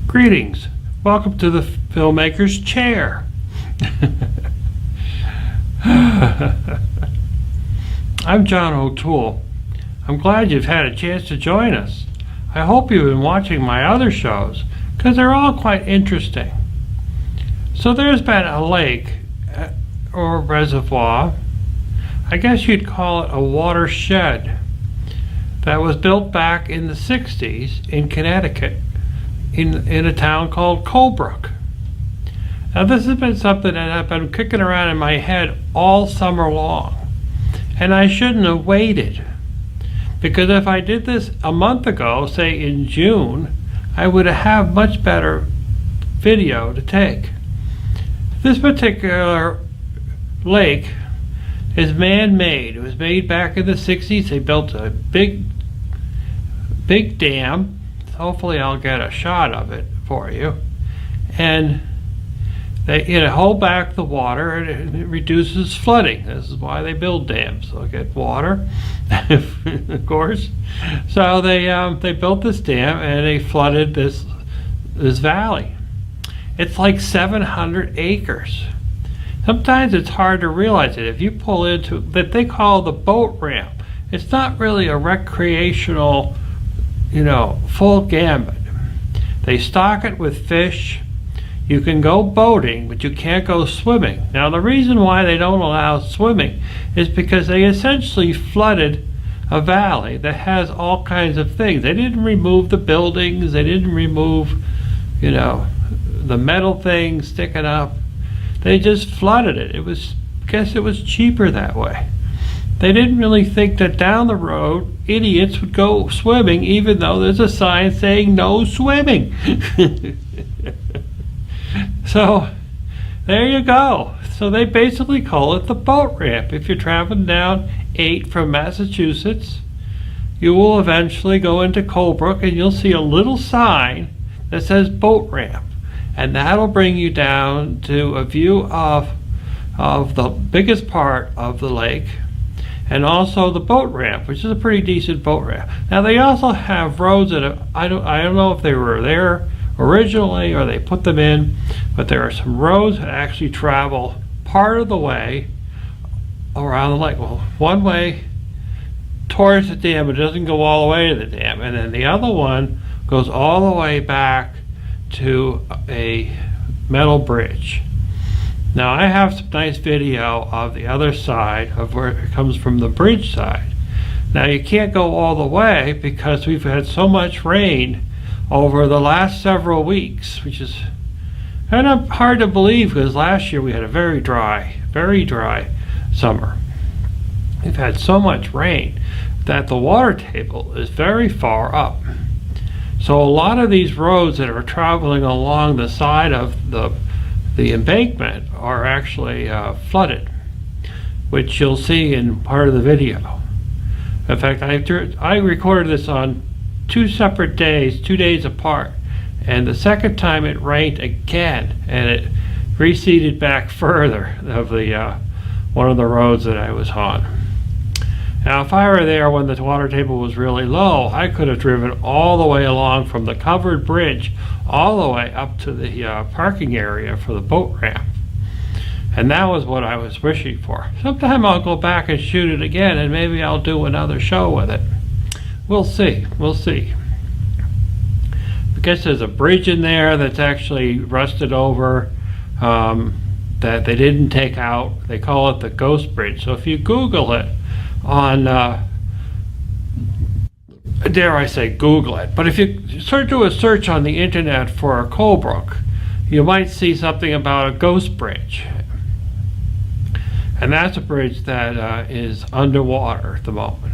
Greetings. Welcome to the FilmMakers chair. I'm John O'Toole. I'm glad you've had a chance to join us. I hope you've been watching my other shows because they're all quite interesting. So there's been a lake or reservoir, I guess you'd call it a watershed, that was built back in the 60s in Connecticut in a town called Colebrook. Now this has been something that I've been kicking around in my head all summer long, and I shouldn't have waited, because if I did this a month ago, say in June, I would have much better video to take. This particular lake is man-made. It was made back in the 60s. They built a big dam. Hopefully I'll get a shot of it for you. And they hold back the water, and it reduces flooding. This is why they build dams. They'll get water, of course. So they built this dam and they flooded this valley. It's like 700 acres. Sometimes it's hard to realize it. If you pull into that they call the boat ramp, it's not really a recreational, full gambit. They stock it with fish. You can go boating, but you can't go swimming. Now the reason why they don't allow swimming is because they essentially flooded a valley that has all kinds of things. They didn't remove the buildings. They didn't remove, the metal things sticking up. They just flooded it. I guess it was cheaper that way. They didn't really think that down the road idiots would go swimming, even though there's a sign saying no swimming. So there you go. So they basically call it the boat ramp. If you're traveling down 8 from Massachusetts, you will eventually go into Colebrook and you'll see a little sign that says boat ramp. And that'll bring you down to a view of the biggest part of the lake, and also the boat ramp, which is a pretty decent boat ramp. Now they also have roads that I don't know if they were there originally or they put them in, but there are some roads that actually travel part of the way around the lake. Well, one way towards the dam, it doesn't go all the way to the dam, and then the other one goes all the way back to a metal bridge. Now I have some nice video of the other side of where it comes from the bridge side. Now you can't go all the way because we've had so much rain over the last several weeks, which is kind of hard to believe because last year we had a very dry summer. We've had so much rain that the water table is very far up. So a lot of these roads that are traveling along the side of the embankment are actually flooded, which you'll see in part of the video. In fact, I recorded this on 2 separate days, 2 days apart, and the second time it rained again, and it receded back further of the one of the roads that I was on. Now if I were there when the water table was really low, I could have driven all the way along from the covered bridge all the way up to the parking area for the boat ramp. And that was what I was wishing for. Sometime I'll go back and shoot it again, and maybe I'll do another show with it. We'll see. I guess there's a bridge in there that's actually rusted over, that they didn't take out. They call it the Ghost Bridge. So if you Google it on, dare I say Google it, but if you do a search on the internet for Colebrook, you might see something about a ghost bridge. And that's a bridge that is underwater at the moment.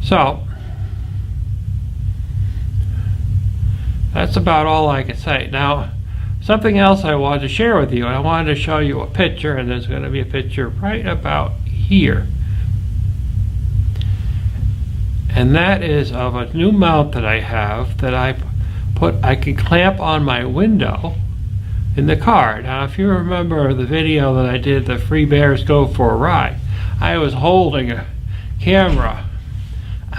So that's about all I can say. Now, something else I wanted to share with you, and I wanted to show you a picture, and there's going to be a picture right about here. And that is of a new mount that I have that I can clamp on my window in the car. Now if you remember the video that I did, the Free Bears Go for a Ride, I was holding a camera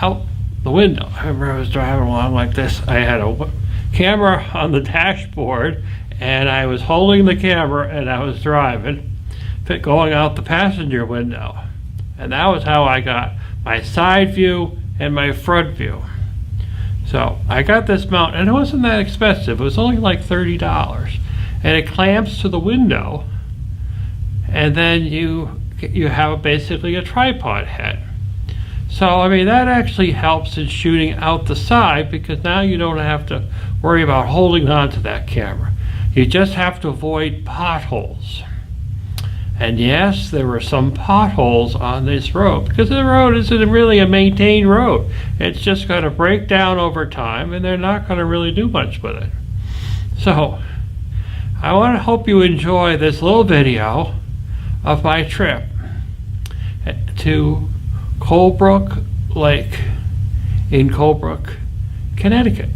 out the window. I remember I was driving along like this. I had a camera on the dashboard, and I was holding the camera and I was driving, going out the passenger window. And that was how I got my side view and my front view. So I got this mount, and it wasn't that expensive. It was only like $30. And it clamps to the window, and then you have basically a tripod head. So, I mean, that actually helps in shooting out the side, because now you don't have to worry about holding on to that camera. You just have to avoid potholes. And yes, there were some potholes on this road, because the road isn't really a maintained road. It's just going to break down over time, and they're not going to really do much with it. So, I want to hope you enjoy this little video of my trip to Colebrook Lake in Colebrook, Connecticut.